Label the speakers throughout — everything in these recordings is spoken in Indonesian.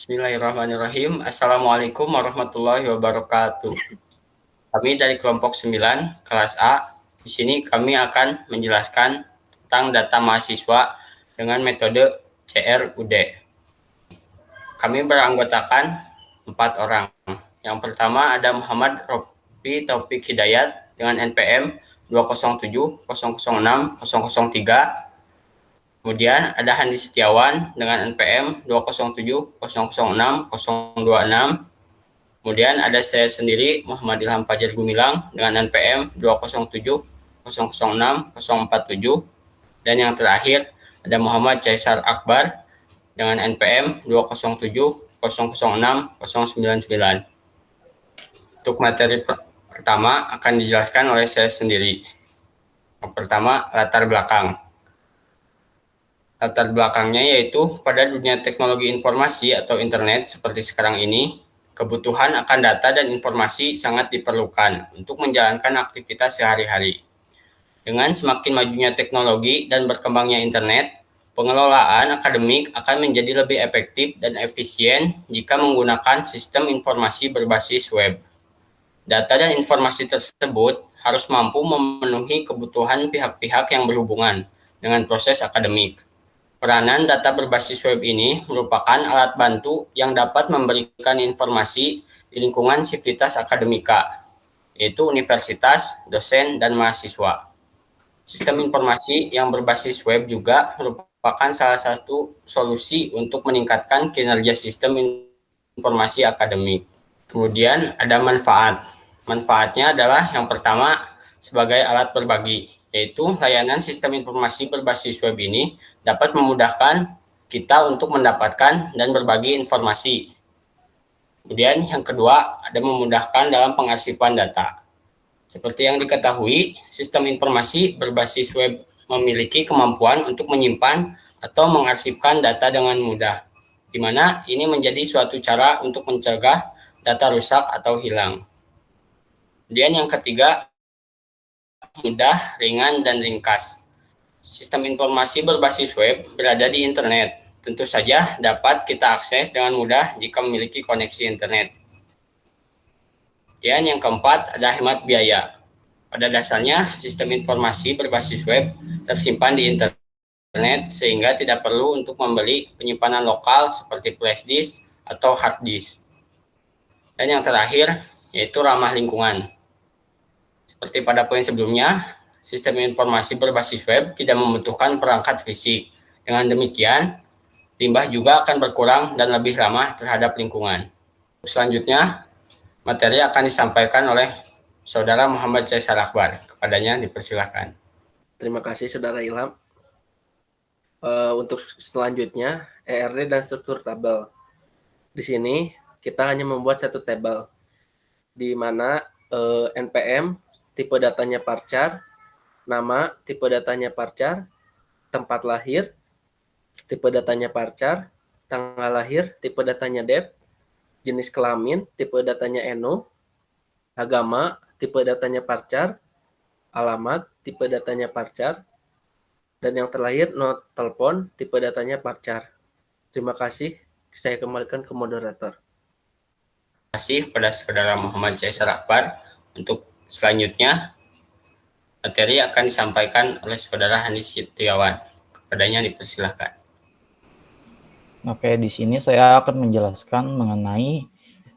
Speaker 1: Bismillahirrahmanirrahim. Assalamualaikum warahmatullahi wabarakatuh. Kami dari kelompok 9, kelas A. Di sini kami akan menjelaskan tentang data mahasiswa dengan metode CRUD. Kami beranggotakan 4 orang. Yang pertama ada Muhammad Rofi Taufik Hidayat dengan NPM 207006003. Kemudian ada Handi Setiawan dengan NPM 207006026. Kemudian ada saya sendiri, Muhammad Ilham Fajar Gumilang dengan NPM 20700606047. Dan yang terakhir ada Muhammad Caesar Akbar dengan NPM 207006099. Untuk materi pertama akan dijelaskan oleh saya sendiri. Yang pertama, latar belakang. Latar belakangnya yaitu pada dunia teknologi informasi atau internet seperti sekarang ini, kebutuhan akan data dan informasi sangat diperlukan untuk menjalankan aktivitas sehari-hari. Dengan semakin majunya teknologi dan berkembangnya internet, pengelolaan akademik akan menjadi lebih efektif dan efisien jika menggunakan sistem informasi berbasis web. Data dan informasi tersebut harus mampu memenuhi kebutuhan pihak-pihak yang berhubungan dengan proses akademik. Peranan data berbasis web ini merupakan alat bantu yang dapat memberikan informasi di lingkungan sivitas akademika, yaitu universitas, dosen, dan mahasiswa. Sistem informasi yang berbasis web juga merupakan salah satu solusi untuk meningkatkan kinerja sistem informasi akademik. Kemudian ada manfaat. Manfaatnya adalah yang pertama sebagai alat berbagi, yaitu layanan sistem informasi berbasis web ini dapat memudahkan kita untuk mendapatkan dan berbagi informasi. Kemudian yang kedua ada memudahkan dalam pengarsipan data. Seperti yang diketahui, sistem informasi berbasis web memiliki kemampuan untuk menyimpan atau mengarsipkan data dengan mudah, di mana ini menjadi suatu cara untuk mencegah data rusak atau hilang. Kemudian yang ketiga, mudah, ringan, dan ringkas. Sistem informasi berbasis web berada di internet. Tentu saja dapat kita akses dengan mudah jika memiliki koneksi internet. Dan yang keempat ada hemat biaya. Pada dasarnya, sistem informasi berbasis web tersimpan di internet sehingga tidak perlu untuk membeli penyimpanan lokal seperti flash disk atau hard disk. Dan yang terakhir, yaitu ramah lingkungan. Seperti pada poin sebelumnya, sistem informasi berbasis web tidak membutuhkan perangkat fisik. Dengan demikian, limbah juga akan berkurang dan lebih ramah terhadap lingkungan. Selanjutnya, materi akan disampaikan oleh Saudara Muhammad Caesar Akbar. Kepadanya dipersilakan.
Speaker 2: Terima kasih Saudara Ilham. Untuk selanjutnya, ERD dan struktur tabel. Di sini kita hanya membuat satu tabel, di mana NPM, tipe datanya varchar, nama, tipe datanya varchar, tempat lahir, tipe datanya varchar, tanggal lahir, tipe datanya dep, jenis kelamin, tipe datanya eno, agama, tipe datanya varchar, alamat, tipe datanya varchar, dan yang terakhir not telepon, tipe datanya varchar. Terima kasih, saya kembalikan ke moderator.
Speaker 1: Terima kasih kepada Saudara Muhammad Caesar Akbar. Untuk selanjutnya, materi akan disampaikan oleh Saudara Handi Setiawan. Kepadanya dipersilakan.
Speaker 3: Oke, di sini saya akan menjelaskan mengenai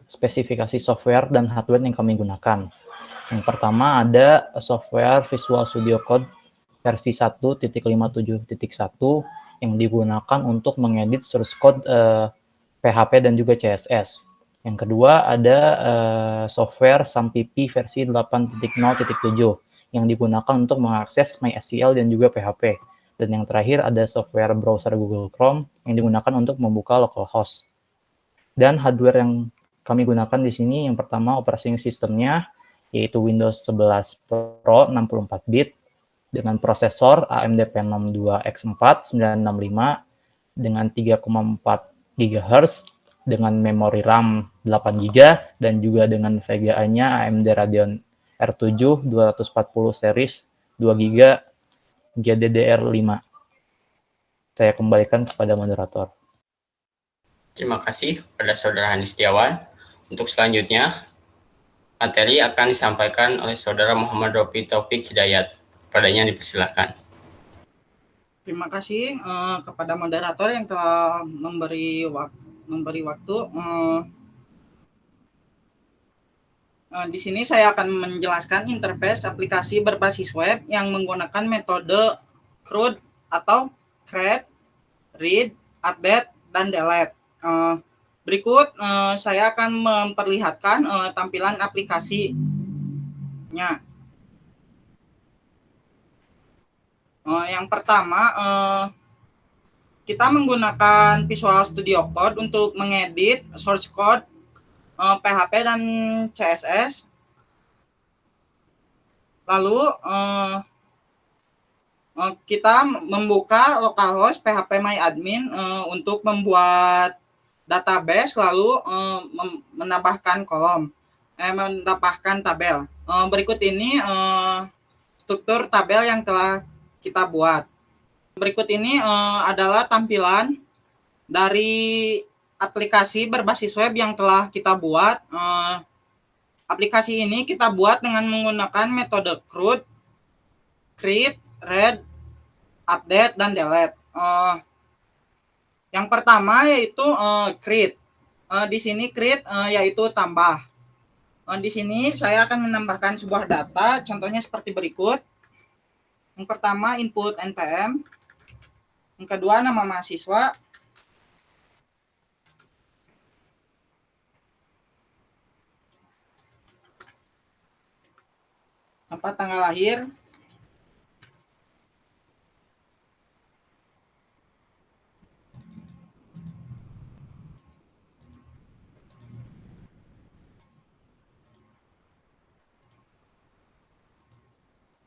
Speaker 3: spesifikasi software dan hardware yang kami gunakan. Yang pertama ada software Visual Studio Code versi 1.57.1 yang digunakan untuk mengedit source code PHP dan juga CSS. Yang kedua ada software SAMPP versi 8.0.7 yang digunakan untuk mengakses MySQL dan juga PHP. Dan yang terakhir ada software browser Google Chrome yang digunakan untuk membuka localhost. Dan hardware yang kami gunakan di sini yang pertama operating systemnya yaitu Windows 11 Pro 64 bit dengan prosesor AMD Phenom 2X4 965 dengan 3,4 GHz dengan memori RAM 8 GB dan juga dengan VGA-nya AMD Radeon R7 240 series 2 GB GDDR5. Saya kembalikan kepada moderator.
Speaker 1: Terima kasih pada Saudara Hani Setiawan. Untuk selanjutnya, materi akan disampaikan oleh Saudara Muhammad Rofi Taufik Hidayat. Padanya dipersilakan.
Speaker 4: Terima kasih kepada moderator yang telah memberi waktu. Di sini saya akan menjelaskan interface aplikasi berbasis web yang menggunakan metode CRUD atau create, read, update, dan delete. Berikut saya akan memperlihatkan tampilan aplikasinya. Yang pertama, kita menggunakan Visual Studio Code untuk mengedit source code PHP dan CSS. Lalu kita membuka localhost phpMyAdmin untuk membuat database, lalu menambahkan kolom, menambahkan tabel. Berikut ini struktur tabel yang telah kita buat. Berikut ini adalah tampilan dari aplikasi berbasis web yang telah kita buat. Aplikasi ini kita buat dengan menggunakan metode CRUD, create, read, update, dan delete. Yang pertama yaitu create. Di sini create yaitu tambah. Di sini saya akan menambahkan sebuah data, contohnya seperti berikut. Yang pertama input npm, yang kedua nama mahasiswa, tempat tanggal lahir,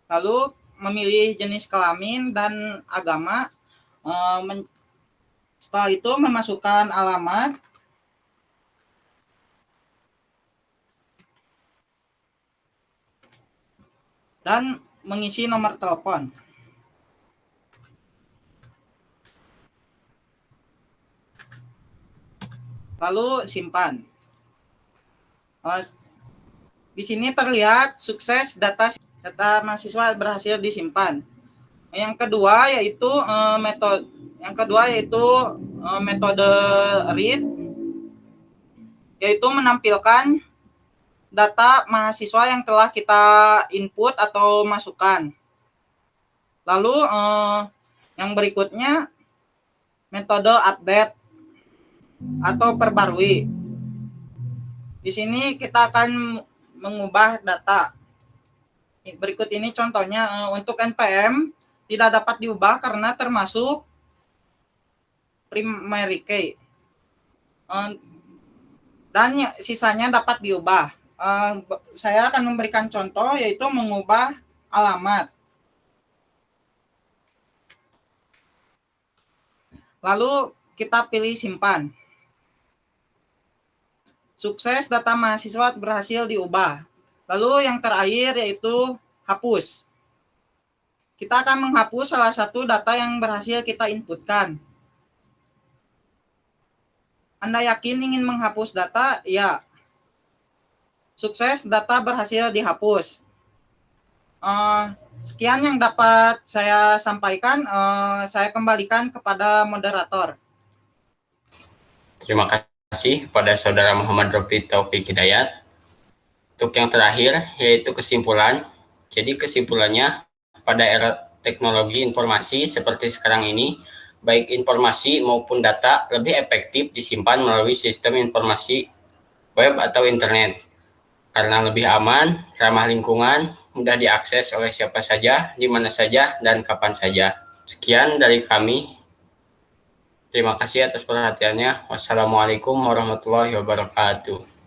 Speaker 4: lalu memilih jenis kelamin dan agama. Setelah itu memasukkan alamat, dan mengisi nomor telepon. Lalu simpan. Di sini terlihat sukses data mahasiswa berhasil disimpan. Yang kedua yaitu metode read, yaitu menampilkan data mahasiswa yang telah kita input atau masukkan. Lalu yang berikutnya metode update atau perbarui. Di sini kita akan mengubah data. Berikut ini contohnya. Untuk npm tidak dapat diubah karena termasuk primary key. Dan sisanya dapat diubah. Saya akan memberikan contoh yaitu mengubah alamat. Lalu kita pilih simpan. Sukses data mahasiswa berhasil diubah. Lalu yang terakhir yaitu hapus. Kita akan menghapus salah satu data yang berhasil kita inputkan. Anda yakin ingin menghapus data? Ya. Sukses data berhasil dihapus. Sekian yang dapat saya sampaikan. Saya kembalikan kepada moderator.
Speaker 1: Terima kasih kepada Saudara Muhammad Rofi Taufik Hidayat. Untuk yang terakhir, yaitu kesimpulan. Jadi kesimpulannya, pada era teknologi informasi seperti sekarang ini, baik informasi maupun data lebih efektif disimpan melalui sistem informasi web atau internet. Karena lebih aman, ramah lingkungan, mudah diakses oleh siapa saja, di mana saja, dan kapan saja. Sekian dari kami. Terima kasih atas perhatiannya. Wassalamualaikum warahmatullahi wabarakatuh.